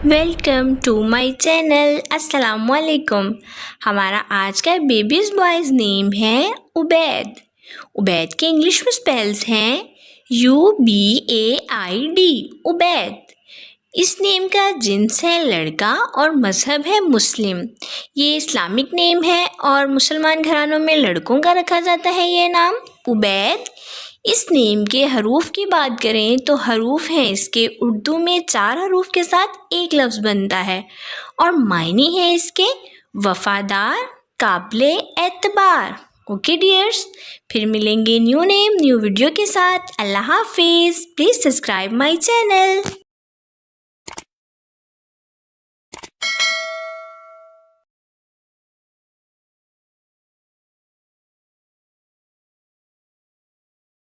Welcome to my channel. अस्सलाम वालेकुम। हमारा आज का बेबीज़ बॉयज़ नेम है उबैद। उबैद के इंग्लिश में स्पेल्स हैं UBAID, उबैद। इस नेम का जिन्स है लड़का और मज़हब है मुस्लिम। ये इस्लामिक नेम है और मुसलमान घरानों में लड़कों का रखा जाता है ये नाम उबैद। इस नेम के हरूफ की बात करें तो हरूफ हैं इसके उर्दू में 4 हरूफ के साथ एक लफ्ज़ बनता है और मायने हैं इसके वफ़ादार, काबिले एतबार। ओके डियर्स, फिर मिलेंगे न्यू नेम न्यू वीडियो के साथ। अल्लाह हाफिज़। Please subscribe my channel.